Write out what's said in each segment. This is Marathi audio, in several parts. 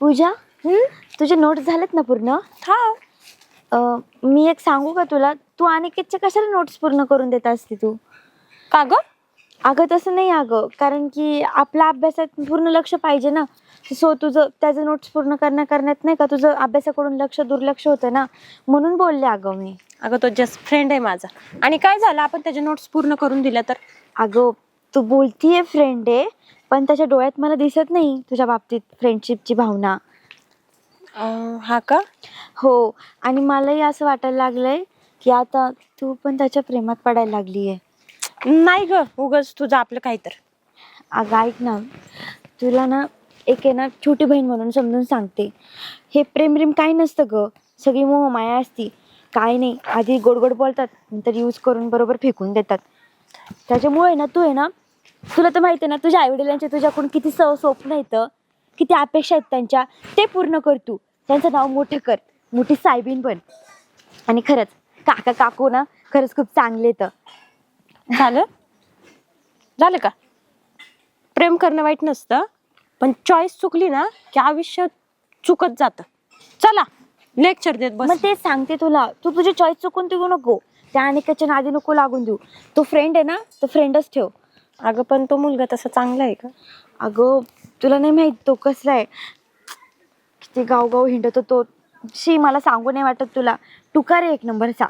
पूजा, तुझे नोट्स झालेत ना पूर्ण? हा. मी एक सांगू का तुला, तू अनिकेतच्या कशाला नोट्स पूर्ण करून देत असते तू? का ग? अगं तसं नाही अगं, कारण की आपल्या अभ्यासात पूर्ण लक्ष पाहिजे ना. सो तुझं त्याचे नोट्स पूर्ण करण्यात नाही का तुझं अभ्यासाकडून दुर्लक्ष होतं ना, म्हणून बोलले अगं मी. अगं तो जस्ट फ्रेंड आहे माझा, आणि काय झालं आपण त्याचे नोट्स पूर्ण करून दिल्या तर? अगं तू बोलतीये फ्रेंड आहे, पण त्याच्या डोळ्यात मला दिसत नाही तुझ्या बाबतीत फ्रेंडशिपची भावना. हा का? हो, आणि मलाही असं वाटायला लागलंय की आता तू पण त्याच्या प्रेमात पडायला लागलीये. नाही ग, उगाच तुझं आपलं काही तर. अगं ऐक ना, तुला ना एक आहे ना छोटी बहीण म्हणून समजून सांगते, हे प्रेम काही नसतं ग, सगळी मोहमाया असती. काय नाही, आधी गोड गोड बोलतात, नंतर यूज करून बरोबर फेकून देतात. त्याच्यामुळे ना तू आहे ना, तुला तर माहिती आहे ना तुझ्या आईवडिलांचे तुझ्याकडून किती स्वप्न येतं, किती अपेक्षा आहेत त्यांच्या, ते पूर्ण कर तू. त्यांचं नाव मोठं कर, मोठी साहेबीन पण. आणि खरंच काका काकू ना खरंच खूप चांगले तर. झालं का? प्रेम करणं वाईट नसतं, पण चॉईस चुकली ना की आयुष्य चुकत जातं. चला लेक्चर देत बस. मग ते सांगते तुला, तू तुझी चॉईस चुकून देऊ नको, त्या अनिकेतच्या नादी नको लागून देऊ. तो फ्रेंड आहे ना, तो फ्रेंडच ठेव. अगं पण तो मुलगा तसा चांगला आहे का? अगं तुला नाही माहित तो कसला आहे, किती गावगाव हिंडतो तो. मला सांगू नाही वाटत तुला, टुकार आहे एक नंबरचा.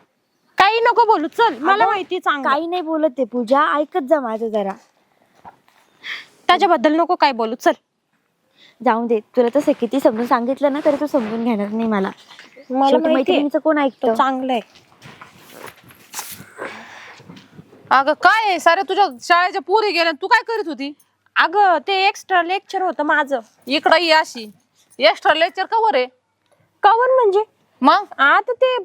काही नको बोलू, चल. मला अगं, माहिती चांगलं. काही नाही बोलत ते पूजा, ऐकत जा माझं जरा. त्याच्याबद्दल नको काय बोलू, चल. जाऊन दे, तुला तसं किती समजून सांगितलं ना तरी तू समजून घेणार नाही मला. मला शेवटी माहिती मैत्रिणीचं कोण ऐकतं? चांगलं आहे. अगं काय आहे, सारे तुझ्या शाळेच्या पोरी गेल्या, तू काय करीत होती? अगं ते एक्स्ट्रा लेक्चर होतं माझं. इकडं ये अशी. एक्स्ट्रा लेक्चर कवर आहे? कवन म्हणजे? मग आता ते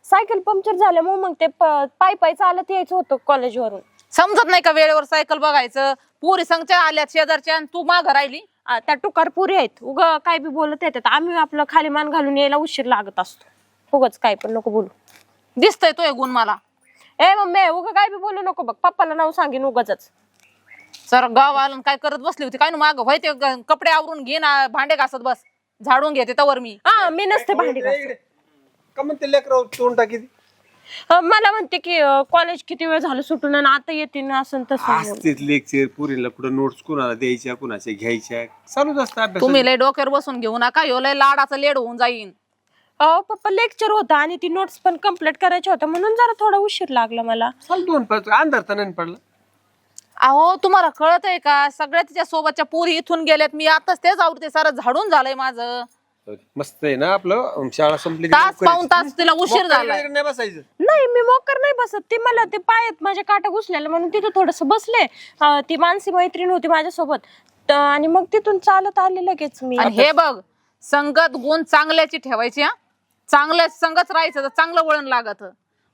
सायकल पंक्चर झाल्यामुळे मग ते पायी पायी चालत यायचं होतं कॉलेजवरून. समजत नाही का वेळेवर सायकल बघायचं? पोरी संगच्या आल्यात शेजारच्या आणि तू माघ राहिली. त्या टुकार पुरी आहेत, उगा काय बी बोलत येतात. आम्ही आपलं खाली मान घालून यायला उशीर लागत असतो. उगाच काय पण नको बोलू. दिसतंय तो गुण मला. ए मम्मी, उगा काय बी बोलू नको बघ, पप्पाला नाव सांगेन उगाच. सर गाव आलं काय करत बसली होती काय ना माग व्हायते, कपडे आवरून घे ना, भांडे घासत बस, झाडून घेते तवर मी. मी नसते भांडी घासत. का म्हणते लेकरावर तोंड टाकी? मला म्हणते की कॉलेज किती वेळ झालं सुटून आणि आता येते ना, असं तसं. असतेच लेक्चर, पुरीला कुठं नोट्स कुणाला द्यायच्या, कुणाच्या घ्यायच्या, चालूच असतं अभ्यास. तुम्ही लय डोक्यावर बसून घेऊ नका, ह्यो लय लाडाचं लेड होऊन जाईन. पप्पा लेक्चर होता आणि ती नोट्स पण कम्प्लीट करायच्या होत्या, म्हणून जरा थोडा उशीर लागला मला. चाल 2 अंधार तर नाही पडला. अहो तुम्हाला कळत आहे का, सगळ्या तिच्या सोबतच्या पोरी इथून गेल्यात, मी आताच तेच आवडते, सारं झाडून झालंय माझं. मस्त आहे ना आपलं, शाळा संपली की तास लवकर पाऊन तास तिला उशीर मोकळं झालाय. वगैरे नाही बसायचं. नाही, मी मोकर नाही बसत. ती मला ते पायात माझ्या काटा घुसलेला म्हणून तिथं थोडस बसले. ती मानसी मैत्रीण होती माझ्यासोबत, आणि मग तिथून चालत आले लगेच मी. आणि हे बघ, संगत गुण चांगल्याची ठेवायची. हा, चांगल्या संगत राहायचं तर चांगलं वळण लागत.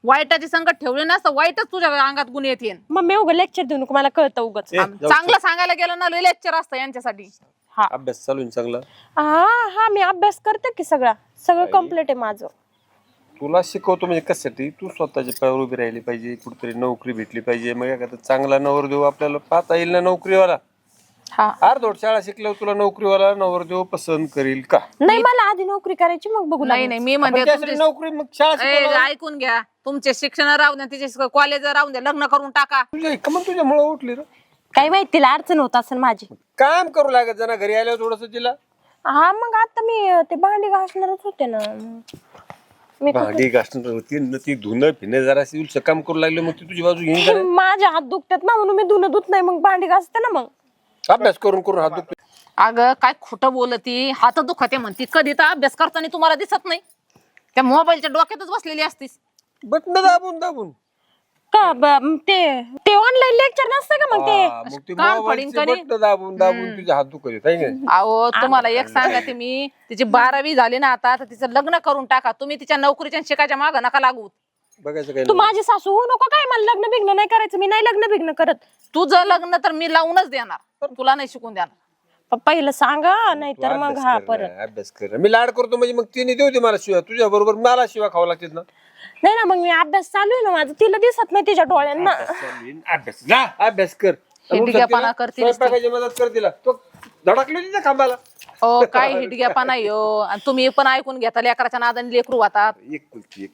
वाईटाची संगत ठेवली ना तर वाईटच तुझ्या अंगात गुण येतील. मग मी उगा लेक्चर देऊ नको, मला कळतं उगाच. ए, जाऊ चांगलं सांगायला गेलं ना, लेक्चर असतं यांच्यासाठी. अभ्यास चालू आहे चांगला. हा मी अभ्यास करते की सगळं कम्प्लीट आहे माझं. तुला शिकवतो म्हणजे कशासाठी, तू स्वतःच्या पायावर उभी राहिली पाहिजे, कुठेतरी नोकरी भेटली पाहिजे, मग एखादा चांगला नवरदेव आपल्याला पाहता येईल ना नोकरीवाला. हा, अर्धवट शाळा शिकल्यावर तुला नोकरीवाला नवरदेव पसंत करील का? नाही, मला आधी नोकरी करायची, मग बघू. नाही नाही, मी म्हणते त्यासाठी तुमचे- नोकरी मग शाळा शिकवल्यावर ऐकून घ्या, तुमचे शिक्षण राहू द्या, तिचे कॉलेज राहू द्या, लग्न करून टाका. तुझ्या मुळे उठली रे. काय माहिती तिला अडचण होत असेल माझी. काम करू लागत जरा घरी आल्यावर थोडस तिला. हा, मग आता मी ते भांडी घासणारच होते ना. मी भांडी घासणार होती न ती धुणं फिणं जरा काम करू लागले, मग ती तुझी बाजू घेईन का नाही? माझे हात दुखतात ना, म्हणून मी धुणं धुत नाही, मग भांडी घासते ना. मग अभ्यास करून करून हात दुखते. अगं काय खोटं बोलती, हात दुखते म्हणती. कधी तर अभ्यास करताना तुम्हाला दिसत नाही, त्या मोबाईलच्या डोक्यातच बसलेली असतीस. बटन दाबून दाबून का ते ऑनलाईन लेक्चर नसतं का? मग मग ती कान मोबाईलचे पडीन कधी? बटन दाबून दाबून तुझे हात दुखत आहेत, है का? अहो तुम्हाला एक सांगते मी, तिची 12वी झाली ना आता, तर तिचं लग्न करून टाका. तुम्ही तिच्या नोकरीच्या आणि शिकायच्या मागं नका लागू. बघायचं काय तू नाही. माझी सासू होऊ नको काय? मला लग्न बिग्न नाही करायचं, मी नाही लग्न बिग्न करत. तुझं लग्न तर मी लावूनच देणार, पण तुला नाही शिकून देणार. पप्पा हिला सांगा, तू नाहीतर मग अभ्यास हा कर परत. ना, अभ्यास कर. मी लाड करतो म्हणजे मग तिने देऊ दे मला शिवा, तुझ्या बरोबर मला शिवा खावा लागतात ना. नाही ना, मग मी अभ्यास चालू आहे ना माझं, तिला दिसत नाही तिच्या डोळ्यांना. अभ्यास जा, अभ्यास कर. हे डिग्यापणा करते नुसती. स्वयंपाकाची मदत कर तिला. तो धडकली होती त्या खांबाला. ओ काय हिटग्यापा नाही हो. आणि तुम्ही पण ऐकून घेता लेकराच्या नादाने लेकरू होतात. एक पोरगी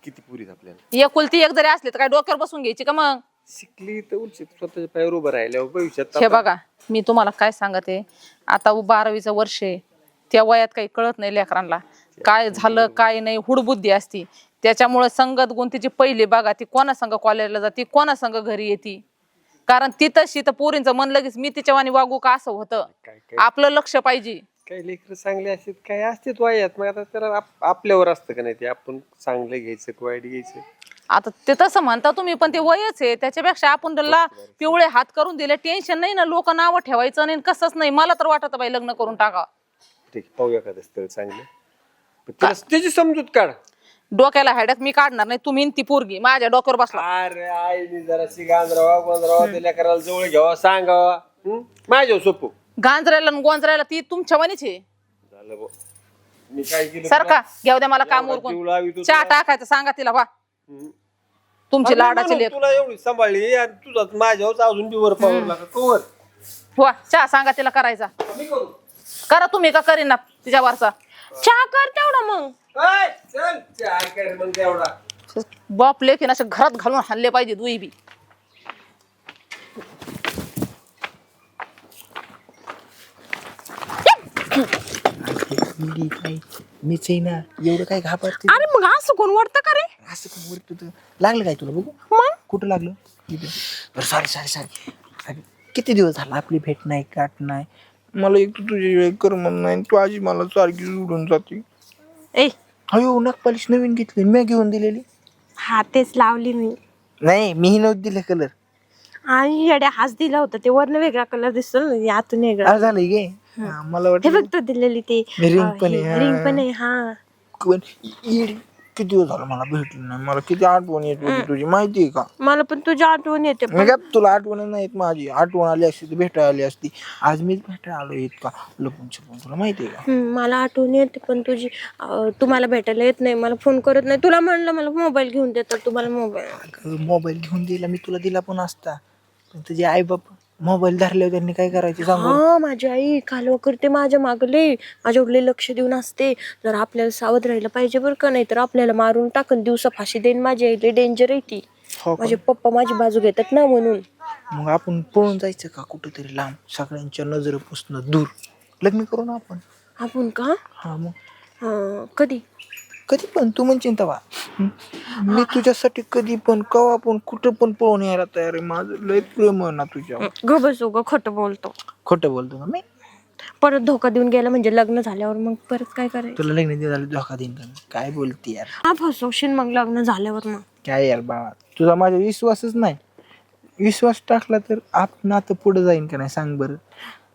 किती पुरीत आपल्याला. एकुलती एक जरी असली तर काय डोक्यावर बसून घ्यायची का मग. शिकली तर उलट स्वतःच्या पायावर उभं राहिल्यावर भविष्यात हे बघा मी तुम्हाला काय सांगते, आता 12वीचं वर्ष आहे, त्या वयात काही कळत नाही लेकरांना काय झालं काय नाही, हुडबुद्धी असती. त्याच्यामुळे संगत गुण तिची पहिली बघा, ती कोणा संग कॉलेजला जाते, कोणा संग घरी येते. कारण ती तशी तर पोरींचं मन लगेच मी तिच्या वाणी वागू का असं होतं. आपलं लक्ष पाहिजे. काही लेकर चांगले असतात, काही असतात वायात. मग आता त्याला आपल्यावर असतं का नाही ते, आपण चांगलं घ्यायचं वाईट घ्यायचं. आता ते तसं म्हणता तुम्ही, पण ते वयच आहे. त्याच्यापेक्षा आपण त्याला पिवळे हात करून दिले, टेन्शन नाही ना. लोक नावं ठेवायचं नाही कसंच नाही. मला तर वाटत बाई लग्न करून टाका. ठीक पाहू एखादं स्थळ चांगलं, त्याची समजूत काढ. डोक्याला हेडक मी काढणार नाही. तुम्ही ती पोरगी माझ्या डोक्यावर बसला. अरे आईनी जराशी गांजरावा गोंजरावा त्याला करायला जवळ घ्यावा, सांगावा. माझ्या सोपं गांजरायला आणि गोंजरायला ती तुमच्या वाणीच आहे. झालं बुवा. मी काय केलं सारखा घेऊ द्या मला काम जीव उरकून. लावितो चहा टाकायचं सांगा तिला बा. तुमची लाडाची लेक. तुला एवढी सांभाळली आणि तुझा माझ्यावर अजून बी वर पावर लागा कवर. वा चहा सांगा तिला करायचा. करा तुम्ही का करीना तिच्यावरचा. चहा कर तेवढा मग. चल चहा कर मग तेवढा. बाप लेखीन असे घरात घालून हाणले पाहिजे दुई बी. मीच आहे ना, एवढं काय घाबरते. अरे मग असं कोण वाटतं का रे? असं कोण वरती तर लागलं काय तुला बघू? मग कुठं लागलं? इथे. बरं सॉरी किती दिवस झाला आपली भेट नाही गाठ नाही. मला एक तुझी वेळ कर म्हणून नाही, तू आजी मला सारखी सोडून जाते. ए अयो नखपालिश नवीन घेतली मी घेऊन दिलेली. हा तेच लावली मी. नाही मीही नव्हती दिले कलर. आणि येड्या हाच दिला होता, ते वरनं वेगळा कलर दिसतो ना, यातून वेगळा. आज झालं गे. मला हे वाटतं बघ तू दिलेली ती रिंग पण आहे. रिंग पण आहे. हा पण किती दिवस झालं मला भेटली नाही. मला किती आठवण येत होती तुझी माहिती आहे का? मला पण तुझी आठवण येते. मी काय तुला आठवण नाही येत माझी. आठवण आली असती तर भेटायला आली असती. आज मीच भेटायला आलो इतका लपून छपून. तुला माहिती आहे का? मला आठवण येते पण तुझी. तुम्हाला भेटायला येत नाही, मला फोन करत नाही. तुला म्हणलं मला मोबाईल घेऊन देतात, तुम्हाला मोबाईल. मोबाईल घेऊन दिला मी तुला दिला पण असता, पण तुझे आई बाप मोबाईल धरल्यावर त्यांनी काय करायचं सांगू? हा माझी आई कालवा करते माझ्या मागले, माझ्यावर लय लक्ष देऊन असते. जर आपल्याला सावध राहिलं पाहिजे बरं का, नाही तर आपल्याला मारून टाकन, दिवसा फाशी देईन. माझी आई लय डेंजर आहे ती. हो का? माझे पप्पा माझी बाजू घेतात ना म्हणून. मग आपण पळून जायचं का कुठेतरी लांब, सगळ्यांच्या नजरेपासून दूर? लग्न करू ना आपण. आपण का? हा मग कधी? कधी पण तू म्हणशील तेव्हा. मी तुझ्यासाठी कधी पण कवा पण कुठं पण पळून यायला तयार आहे. माझं लय प्रेम आहे ना तुझ्यावर. ग बसू ग, खोटं बोलतो. खोटं बोलतो का मी? परत धोका देऊन गेला म्हणजे लग्न झाल्यावर मग परत काय करायचं? तुला लग्न झालं धोका देईन का मी? काय बोलते यार? हा फसवशील मग लग्न झाल्यावर. मग काय यार बाबा, तुझा माझा विश्वासच नाही. विश्वास टाकला तर आपण आता पुढे जाईन का नाही सांग बरं?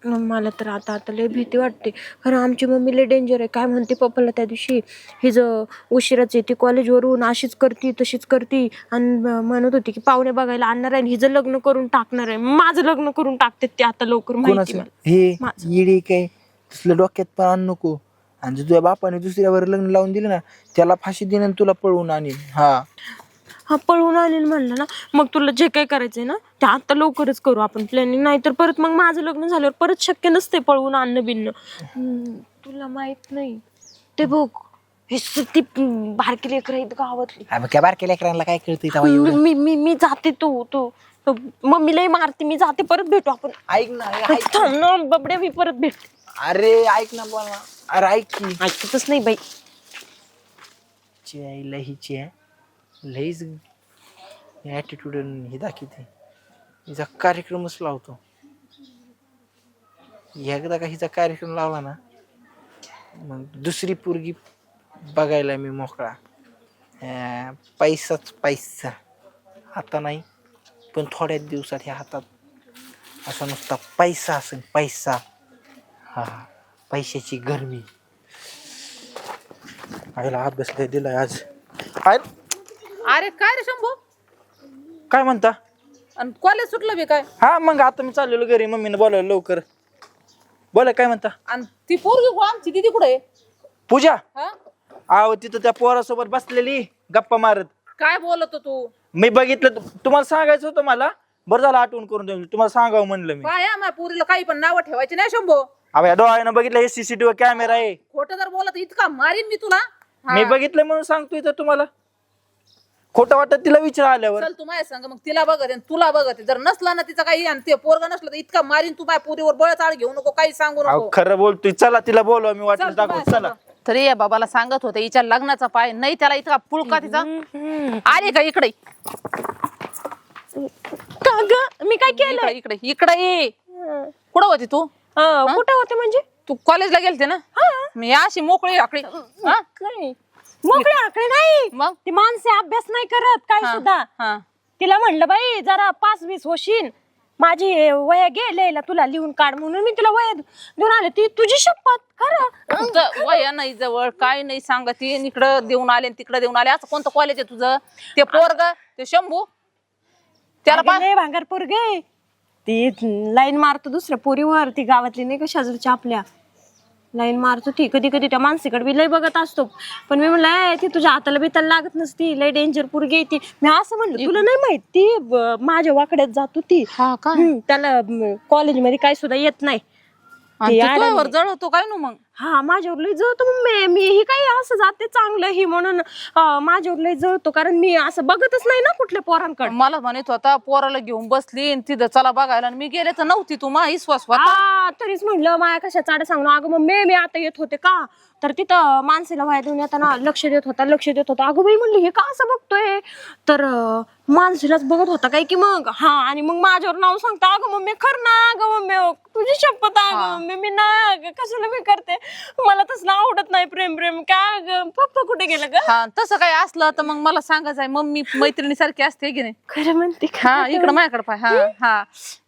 मला तर आता लय भीती वाटते. खरं आमची मम्मी लय डेंजर आहे. काय म्हणते पप्पाला त्या दिवशी, हिचं उशिराच येते कॉलेजवरून, अशीच करती तशीच करती, आणि म्हणत होती की पाहुणे बघायला आणणार आहे, हिचं लग्न करून टाकणार आहे. माझं लग्न करून टाकते ते आता लवकर. माहिती कोणाचं हे येडे काय तसलं डोक्यात पण आण नको. आणि जर तुझ्या बापाने दुसऱ्यावर लग्न लावून दिलं ना, त्याला फाशी देईन आणि तुला पळवून आणीन. हा पळून आणेल म्हणलं ना, मग तुला जे काय करायचंय ना ते आता लवकरच करू आपण प्लॅनिंग. नाही तर परत मग माझं लग्न झाल्यावर परत शक्य नसते पळवून आणणं बिन्न. तुला माहित नाही ते बघ, हे ती बारकी लेकरं आहेत गावातली. काय बारक्या लेकरांना काय कळतं? मी जाते. तू मम्मीलाही मारते. मी जाते, परत भेटू आपण. ऐक ना थांब ना बबड्या, मी परत भेटते. अरे ऐक ना बोला. अरे ऐक की. ऐकतच नाही बाई. हिची लईच ॲटिट्यूड हे दाखवते. हिचा कार्यक्रमच लावतो. एकदा का हिचा कार्यक्रम लावला ना, मग दुसरी पोरगी बघायला मी मोकळा. पैसाच पैसा. आता नाही पण थोड्या दिवसात ह्या हातात असा नुसता पैसा असेल. पैसा. हा पैशाची गरमी. आईला अभ्यास काय दिलाय आज. अरे काय रे शंभू, काय म्हणता? आणि कॉलेज सुटलं बी काय? हा मग आता मी चाललेलो घरी, मम्मीने बोलावलं लवकर. बोला काय म्हणता? आणि ती पोरगी आमची दिदी कुठे आहे? पूजा. हा? आहो तिथं त्या पोरासोबत बसलेली गप्पा मारत. काय बोलत तू? मी बघितलं. तुम्हाला सांगायचं होतं मला. बरं झालं आठवण करून देऊ. तुम्हाला सांगावं म्हणलं मी. काय माझ्या पोरीला काही पण नावं ठेवायची नाही शंभू. अहो या डोळ्यानं बघितलं हे सीसीटीव्ही कॅमेरा आहे. खोटं जर बोलत इतका मारीन मी तुला. हा. मी बघितलं म्हणून सांगतोय तर तुम्हाला. खोटं वाटत तिला विचार आल्यावर. चल तू माझ्या सांग मग तिला बघत आहे, तुला बघत आहे. जर नसला ना तिचा काही आणि ते पोरगा नसलं तर इतका मारीन तू. माझ्या पुरीवर बळ चाळ घेऊ नको, काही सांगू अहो नको. खरं बोलतोय. चला तिला बोलवा, मी वाटलं चल तू दाखव. माझ्या चला. संग. तरी या बाबाला सांगत होते हिच्या लग्नाचा पाय नाही, त्याला इतका पुळका तिचा. आली का इकडे? का ग मी काय केलं? इकडे इकडे इकडे ये. कुठं होती तू? कुठे होते म्हणजे? तू कॉलेजला गेलते ना? मी अशी मोकळी आकडी. हा? काय मोकळे आकडे नाही. मग ती माणसे अभ्यास नाही करत काय हा, सुद्धा. हा. तिला म्हणलं बाई जरा 5-20 होशील, माझी वया गेलेला तुला लिहून काढ म्हणून मी तुला वया देऊन आले. ती तुझी शपथ खरं. तुझं वया नाही जवळ, काय नाही सांगते. इकडं देऊन आले तिकडे देऊन आले. असं कोणतं कॉलेज आहे तुझं? ते पोरग ते शंभू त्याला लय भांगार पोरगे. ती लाईन मारतो दुसऱ्या पोरीवर. ती गावातली नाही का शेजारच्या आपल्या लाईन मारतो. ती कधी कधी त्या माणसाकडे बी लय बघत असतो. पण मी म्हणलं ती तुझ्या हाताला बिताला लागत नसती, लय डेंजर पोरगी ती. मी असं म्हणलं तुला नाही माहिती माझ्या वाकड्यात जातो ती. हा का? त्याला कॉलेजमध्ये काय सुद्धा येत नाही. आणि तू तुझ्यावर जळवतो काय ना मग? हा माझ्यावर लय जळतो. मग मी ही काही असं जाते चांगलं ही म्हणून माझ्यावर लय जळतो. कारण मी असं बघतच नाही ना कुठल्या पोरांकडे. मला म्हणत होता पोराला घेऊन बसली आणि तिथं चला बघायला, आणि मी गेले तर नव्हती. तू मा विश्वास होता. तरीच म्हणलं माया कशा चाड सांगणं. अगं मग मी आता येत होते का, तर तिथं माणसाला वाया देऊन येताना लक्ष देत होता. अगं बाई म्हणलं हे का असं बघतोय, तर माणसालाच बघत होता काय की. मग हा आणि मग माझ्यावर नाव सांगता. अगं मम्मी खर ना, अगं मम्मी तुझी शपथ आहे मम्मी, मी ना कशाला मी करते, मला तसलं आवडत नाही प्रेम काय. पप्पा कुठे गेलं ग? हा तसं काही असलं तर मग मला सांगायचं. मम्मी मैत्रिणी सारखी असते की नाही? खरं म्हणते हा इकडं माझ्याकडे पाय. हा हा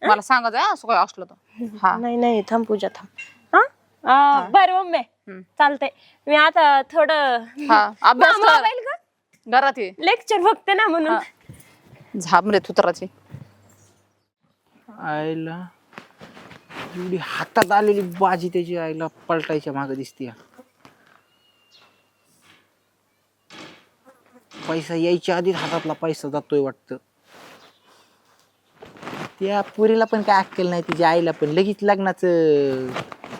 मला सांगायचं असं काही असलं तर. हा नाही थांब पूजा थांब. हा बरं मम्मी चालतंय. मी आता थोडं हा अभ्यास कर. मोबाईल का घरात ये. लेक्चर बघते ना म्हणून. झाबरे तुतराची. आईला एवढी हातात आलेली बाजी त्याची आईला पलटायच्या मागे दिसते. पैसा यायच्या आधीच हातातला पैसा जातोय वाटतं. त्या पुरीला पण काय अक्कल नाही, तिच्या आईला पण लगेच लग्नाचं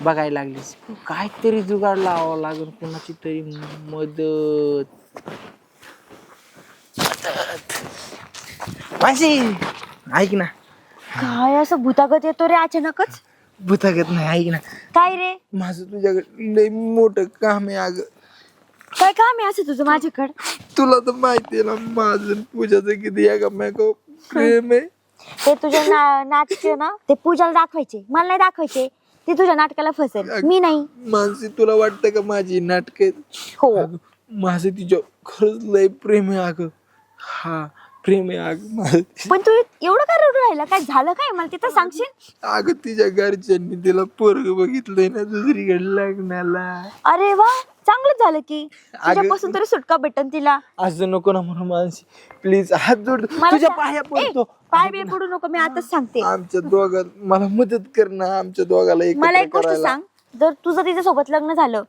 बघायला लागलीस. काहीतरी जुगाड लावावं लागेल, कोणाची तरी मदत. मानसी ऐक ना. काय असं भूतागत येतो रे अचानकच? भूतागत नाही, ऐक ना. काय रे? माझं तुझ्याकडे लय मोठं काम आहे. अगं काय काम आहे असं तुझं माझ्याकडं? तुला तर माहिती आहे ना माझं पूजाचं किती एकामेकावर प्रेम आहे. ते तुझे नाटक ना ते पूजाला दाखवायचे, मला नाही दाखवायचे. ते तुझ्या नाटकाला फसेल, मी नाही. मानसी तुला वाटतं का माझी नाटक हो माझं तिच्या खरंच लय प्रेम आहे. अगं हा प्रेम आहे अगं माझं. पण तू एवढं काय रडू राहिला? काय झालं काय मला ते तर सांगशील? अगं तिच्या घरच्यांनी तिला पोरग बघितलंय ना दुसरीकडे लग्नाला. अरे वा, चांगलं झालं की. तुझ्यापासून तरी सुटका भेटन तिला. असं नको ना म्हणून मानसी, प्लीज हात जोड मला तुझ्या सांग- पाया ए, पडतो. पाय बी पडू नको, मी आताच सांगते. आमच्या दोघात मला मदत कर ना, आमच्या दोघाला मला एकत्र एक गोष्ट करायला. सांग, जर तुझं तिच्या सोबत लग्न झालं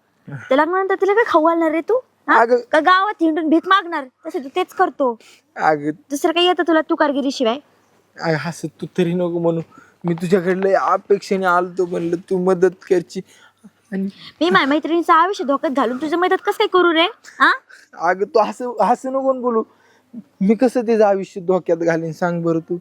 तर लग्नानंतर तिला काय खाऊ घालणार रे तू? हा? अगं- का गावात हिंडून भीक मागणार? तसे तू तेच करतो. अगं दुसरं काही येतं तुला तुकारगिरी शिवाय? असं तू तरी नको म्हणू. मी तुझ्याकडे अपेक्षेने आलतो, म्हणलं तू मदत करची. आणि मी माझ्या मैत्रिणीचं आयुष्य धोक्यात घालून तुझी मदत कसं काय करू रे? हा अगं तू असं नको बोलू. मी कसं तिचं आयुष्य धोक्यात घालीन सांग बरं तू.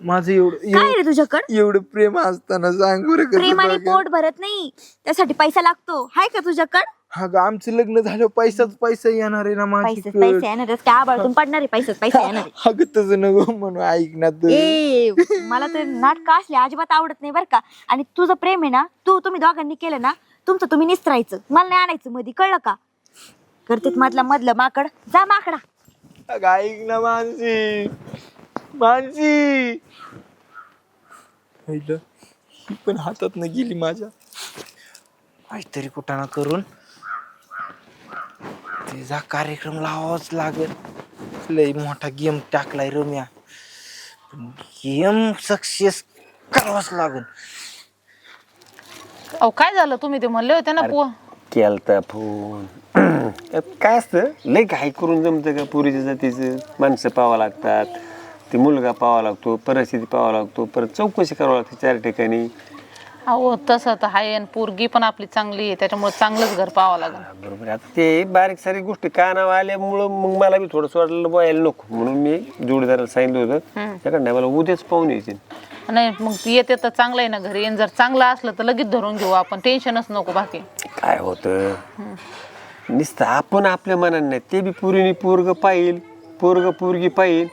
माझं काय रे तुझ्याकडं? एवढं प्रेम असताना सांग बरं कसं प्रेमाने बघायचं? पोट भरत नाही, त्यासाठी पैसा लागतो. हाय का तुझ्याकडं? अगं आमचं लग्न झालं पैसाच पैसा येणार आहे ना पैसे पैसे येणार काय आबाळतून पडणार आहे? पैसे पैसे येणार आहे. अगं तसं नको म्हणू, ऐक ना तू. ए मला तर नाटक असले अजिबात आवडत नाही बरं का. आणि तुझं प्रेम आहे ना, तुम्ही दोघांनी केलं ना, तुमचं तुम्ही निस्तरायचं, मला नाही आणायचं मध्ये, कळलं का? करतेत मधलं माकड, जा माकडा. अगं ऐक ना मानसी, मानसी पहिलं ही पण हातात न गेली माझ्या. काहीतरी कुठं करून तिचा कार्यक्रम लावावाच लागेल. लय मोठा गेम टाकलाय रम्या, पण गेम सक्सेस करावाच लागेल. अहो काय झालं? तुम्ही ते म्हणले होते ना केलता फोन. काय असतं लय घाई करून जमतं का? पुरीच्या जातीचं माणसं पाहावं लागतात, ते मुलगा पाहावा लागतो, परिस्थिती पाहावं लागतो, परत चौकशी करावं लागते 4 ठिकाणी. अहो तसं तर आहे आणि पोरगी पण आपली चांगली आहे त्याच्यामुळे चांगलंच घर पाहावं लागेल. बरोबर आहे. आता ते बारीक सारीक गोष्टी कानावर आल्यामुळं मग मला बी थोडंसं वाटलं बोलायला नको म्हणून मी जोडीदाराला सांगितलं होतं त्याकडे मला उद्याच पाहून यायचे. नाही मग येते तर चांगलं आहे ना घरी येईन. जर चांगलं असलं तर लगेच धरून घेऊ आपण, टेन्शनच नको बाकी. काय होतं नुसतं आपण आपल्या मनाने नाही, ते बी पोरीने पोरग पाहिल, पोरग पोरगी पाहिल,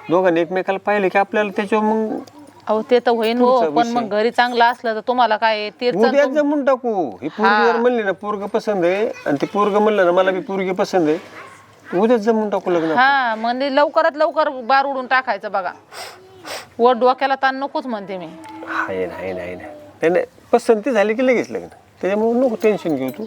दोघांनी एकमेकाला पाहिलं की आपल्याला त्याच्यावर मग अहो ते तर होईन हो, पण मग घरी चांगलं असलं तर तुम्हाला काय ते उद्याच जमून टाकू. ही पोरगी जर म्हणली ना पोरग पसंत आहे आणि ते पोरग म्हणलं ना मला बी पोरगी पसंत आहे, उद्याच जमून टाकू लग्न. हा म्हणजे लवकरात लवकर बार उडून टाकायचं बघा. वर डोक्याला ताण नकोच म्हणते मी. आहे नाही पसंती झाली की लगेच लग्न, त्याच्यामुळे नको टेन्शन घेऊ तू.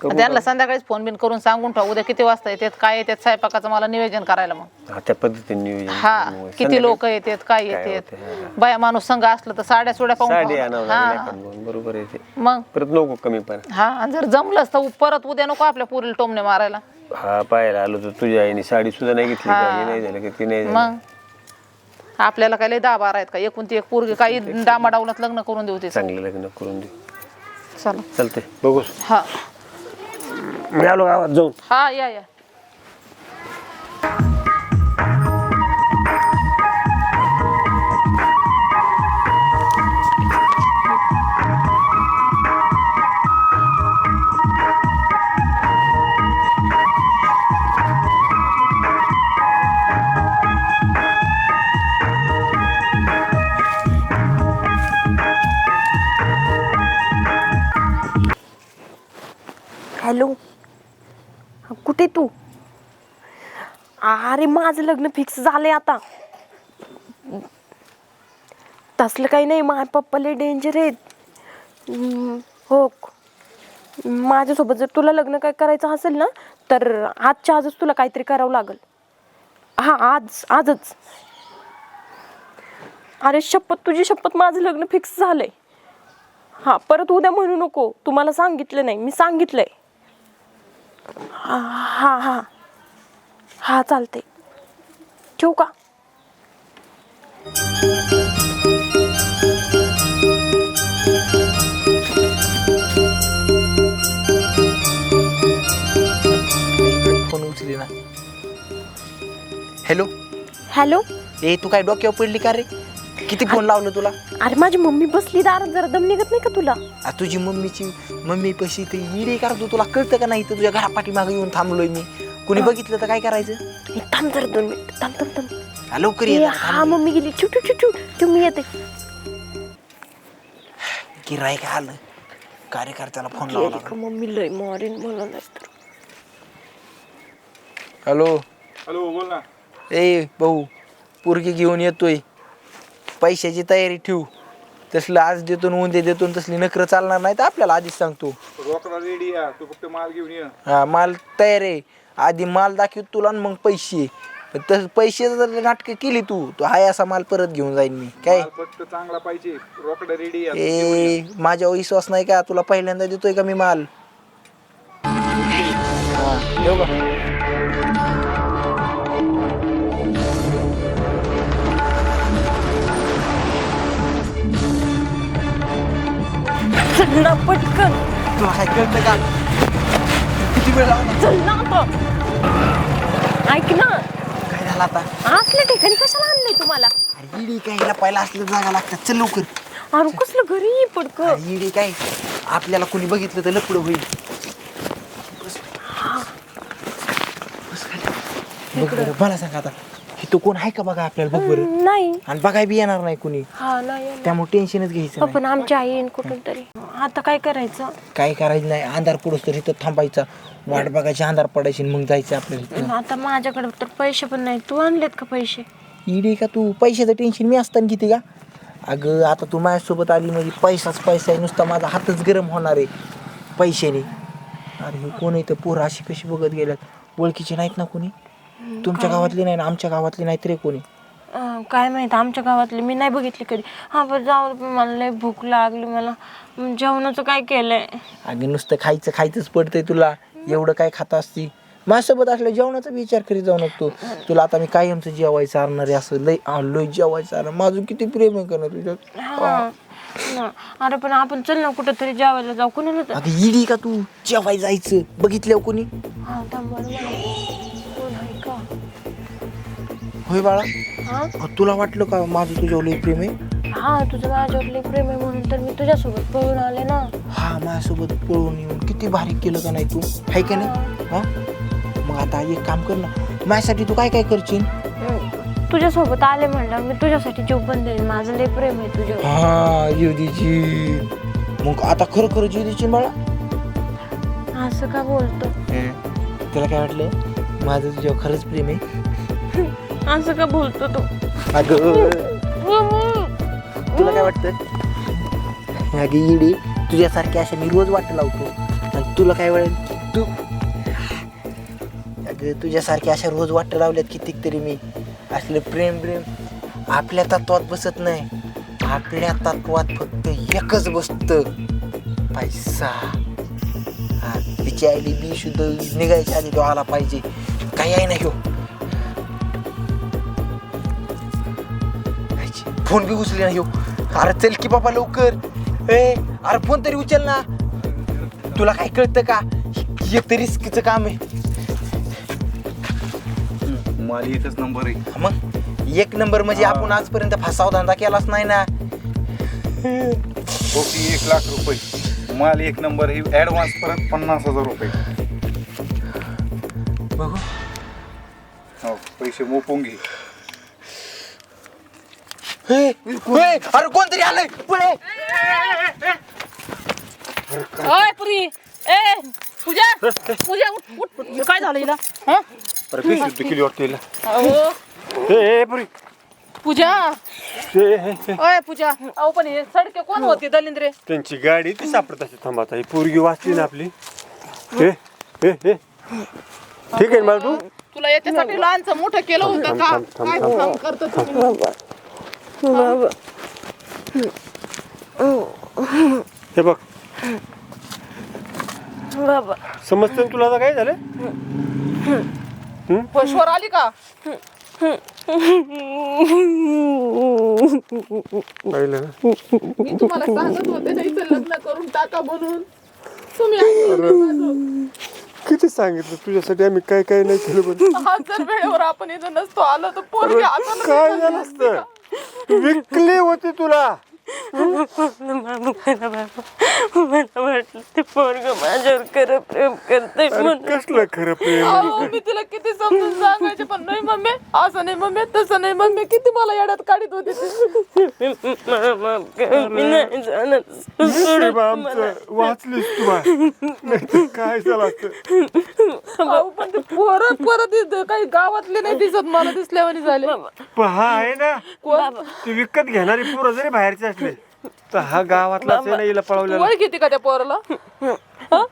त्यांना संध्याकाळीच फोन बिन करून सांगून ठेवा उद्या किती वाजता येतात, काय येतात, स्वयंपाकाचं मला नियोजन करायला. मग त्या पद्धतीने नियोजन. हा किती लोक येतात, काय येतात, बाया माणूस संघ असलं तर साड्या सोड्या साडी पाहून. आणावं बरोबर आहे ते. मग परत नको कमी पण. हा आणि जर जमलंच तर परत उद्या नको आपल्या पुरीला टोमणे मारायला. हा पाहायला आलो तर तुझ्या आईने साडी सुद्धा नाही घेतली, काही नाही झालं की ती नाही झालं. मग आपल्याला काय लय 10-12 आहेत का, एकूण ती एक पोरगी काही डामाडाऊनात लग्न करून देऊ ते. चांगलं लग्न करून दे. चला चालते बघू. हा मी आलो गावात जाऊन. हा या हॅलो, कुठे तू? अरे माझं लग्न फिक्स झालंय आता. तसलं काही नाही, माझे पप्पा लय डेंजर आहेत. हो माझ्यासोबत जर तुला लग्न काय करायचं असेल ना तर आजच्या आजच तुला काहीतरी करावं लागेल. हा आजच. अरे शपथ, तुझी शपथ, माझं लग्न फिक्स झालंय. हा परत उद्या म्हणू नको, तुम्हाला सांगितलं नाही, मी सांगितलंय. हा हा हा हा चालते, ठेवू का? फोन उचली ना. हॅलो हॅलो, ए तू काय डोक्यावर पडली का रे? किती फोन लावलं तुला? अरे माझी मम्मी बसली दारात, जरा दम निघत नाही का तुला? तुझी मम्मी पशी ते इडे करतो, तुला कळतं का नाही? तर तुझ्या घरा पाठीमागे येऊन थांबलोय मी. कुणी बघितलं तर काय करायचं? थांब जरा 2 मिनिट, थांब. लवकर ए, ये. हा मम्मी गेली. छू मी येते. गिराय काय आलं? कार्यकर्त्याला फोन गेली लावला. का मम्मी? लय मारीन मला नाही तर. हॅलो बोल ना. ए भाऊ, पोरगी घेऊन येतोय, पैशाची तयारी ठेवू. तसलं आज देतो न उद्या देतो, तसली नखरं चालणार नाही तर आपल्याला आधीच सांगतो. रोकडा रेडी आहे, तू फक्त माल घेऊन ये. हा माल तयार आहे, आधी माल दाखव तुला आणि मग पैसे. पण तसं पैसे जर नाटकं केली तू हाय असा माल परत घेऊन जाईन मी. काय माल फक्त चांगला पाहिजे, रोकडा रेडी आहे. ए माझ्यावर विश्वास नाही का? तुला पहिल्यांदा देतोय का मी माल? हा देऊ का? चल ना पटकन, तुला काय कळतं का? किती वेळ लावला? चल ना आता. ऐक ना, काय झालं आता? असल्या ठिकाणी कशाला आणलंय तुम्हाला? अरे इडी काय, हिला पहिला असलं जागा लागतात. चल लवकर. अरे कसलं घरी पडकं. अरे इडी काय, आपल्याला कोणी बघितलं तर लपड होईल. बस खाली. बघ बरं, मला सांग आता, तू कोण आहे का बघा आपल्याला, बघ बरं. नाही. आणि बघाय बी येणार नाही कोणी, हा नाही. त्यामुळे टेन्शनच घ्यायचं नाही. पण आमची आई येईन कुठून तरी. आता काय करायचं? काय करायचं नाही, अंधार पडूस तर इथं थांबायचा, वाट बघायची, अंधार पडायची, मग जायचं आपल्याला. आता माझ्याकडे तर पैसे पण नाही. तू आणलेत का पैसे? इडी का तू? पैशाचं टेन्शन मी असताना किती का? अगं आता तू माझ्यासोबत आली म्हणजे पैसाच पैसा आहे, नुसता माझा हातच गरम होणार आहे पैशाने. अरे हे कोण इथं पोरं अशी कशी बघत गेल्यात? ओळखीचे नाहीत ना कोणी? तुमच्या गावातली नाही ना, आमच्या गावातली नाहीत रे कोणी. काय माहित, आमच्या गावातली मी नाही बघितली कधी. हा पण जाऊ दे, मला लय भूक लागली. मला जेवणाचं काय केलंय? अगं नुसतं खायचंच पडतंय तुला. एवढं काय खाता असती? माझ्यासोबत असल्या जेवणाचा विचार करीत जाऊ नको. तुला आता मी कायमचं जेवायचं आणणार आहे, असं लय जेवायचं आणणार. माझं किती प्रेम आहे का ना तुझ्यात. ना. अरे पण आपण चल ना कुठं तरी जेवायला जाऊ कुणाला तर. अगं इडी का तू जेवाय जायचं बघितल्यावर कोणी हा थांब बरं कोण आहे का? होय बाळा हा तुला वाटलं का माझं तुझ्यावर लय प्रेम आहे हा तुझं माझ्यावर लय प्रेम आहे म्हणून तर मी तुझ्यासोबत पळून आले ना. हा माझ्यासोबत पळून येऊन किती भारी केलं का नाही तू हाय का नाही हा मग आता एक काम कर ना माझ्यासाठी तू काय काय करशील तुझ्यासोबत आले म्हणलं मी तुझ्यासाठी जीव पण देईन. माझं लय प्रेम आहे तुझ्यावर. हा जीवदीची मग आता खरं खरं जीवदीची बाळा असं का बोलतो? तुला काय वाटलं माझं तुझ्यावर खरंच प्रेम आहे असं का बोलतो तू? अगं तुला काय वाटतं अगं इडी तुझ्यासारखी अशा मी रोज वाट लावतो आणि तुला काय वाटेल तू अगं तुझ्यासारखी अशा रोज वाट लावल्यात कितीक तरी मी असलं प्रेम आपल्या तत्वात बसत नाही आपल्या तत्वात फक्त एकच बसतं पैसा हा तिची आईली बी शुद्ध निघायच्या आधी तो आला पाहिजे काही आहे नाही हो फोन बी उचले नाही हो अरे चल की बाबा लवकर अरे फोन तरी उचल ना तुला काय कळतं का एक तरी रिस्कचं काम आहे माल एकच नंबर आहे. मग एक नंबर म्हणजे आपण आजपर्यंत फसाव धंदा केलाच नाही ना ओके 1 लाख रुपये माल एक नंबर आहे. ऍडव्हान्स परत 50,000 रुपये. बघू हो पैसे मोपून घे. अरे कोणतरी आलंय पुढे ओय पुरी ए पूजा पूजा उठ उठ काय झालं हिला हा अरे बेशुद्ध केली वाटते हिला. अहो ए पुरी पूजा ओय पूजा अहो पण हे सडके कोण होते दलिंद्रे? त्यांची गाडी ती सापडत असे थांबता ही पोरगी वाचली ना आपली हे हे हे ठीक आहे मला तू तुला याच्यासाठी लहानचं मोठं केलं होतं का? काय काम करतो तुम्ही? हे बघ बाबा समजतं ना तुला आता काय झालं होशवर आली का? पाहिलं ना मी तुम्हाला सांगत होते नाही तर लग्न करून टाका म्हणून तुम्ही ऐकलं माझं. किती सांगितलं तुझ्यासाठी आम्ही काय काय नाही केलं पण आज जर वेळेवर आपण इथं नसतो आलो तर पोरगी आता काय झालं असतं विकली होती तुला मला वाटलं ते पोरग माझ्यावर खरं प्रेम करते अरे कसलं खरं प्रेम अहो मी तिला किती समजून सांगायचे पण नाही मम्मी असं नाही मम्मी तसं नाही मम्मी किती मला येड्यात काढीत होती मी नाही जाणार नशीब आमचं वाचलीस तू नाहीतर काय झालं असतं अहो पण ते परत इथं काही गावातले नाही दिसत मला दिसल्यावानी झाले पण हा आहे ना कोण ती विकत घेणारी पोरं जरी बाहेरचे असले तर हा गावातलाच आहे ना हिला पळवलेला वय किती का त्या पोराला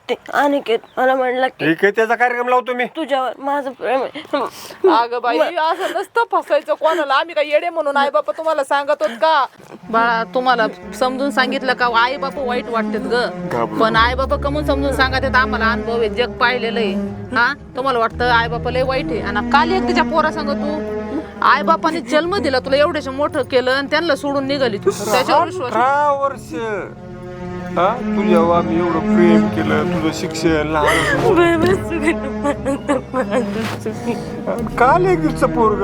ते अनिकेत मला म्हणला की ठीक आहे त्याचा कार्यक्रम लावतो मी तुझ्यावर माझं प्रेम आहे अगं बाई असं नसतं फसायचं कोणाला आम्ही काय येडे म्हणून आई बापा तुम्हाला सांगत होत का बाळा तुम्हाला समजून सांगितलं का आई बापा वाईट वाटतात ग पण आई बापा कमून समजून सांगत आम्हाला अनुभव आहे जग पाहिलेलं आहे हा तुम्हाला वाटतं आई बापा लय वाईट आहे आणि काल एक तिच्या पोरा सांग तू आई बापाने जन्म दिला तुला एवढ्याशा मोठं केलं आणि त्यांना सोडून निघाली तू त्याच्यावर विश्वास 18 वर्ष हा तुझ्या आम्ही एवढं प्रेम केलं तुझं शिक्षण लहान काल एक दिवस पोरग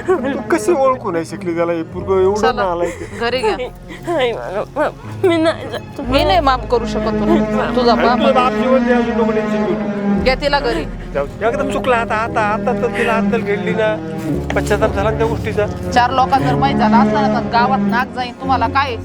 तू कशी ओळखू नाही शकली त्याला हे पोरग एवढं आलाय घरी घ्या मी नाही जात मी नाही माफ करू शकत तुला तुझा बाप बाप जीवन द्या अजून नको टेन्शन घेऊ तू. घ्या तिला घरी जाऊ दे. एकदम चुकला आता आता आता तर तिला अद्दल घडली ना पश्चाताप झाला ना त्या गोष्टीचा 4 लोकांना जर माहीत झाला असला ना तर गावात नाक जाईन तुम्हाला काय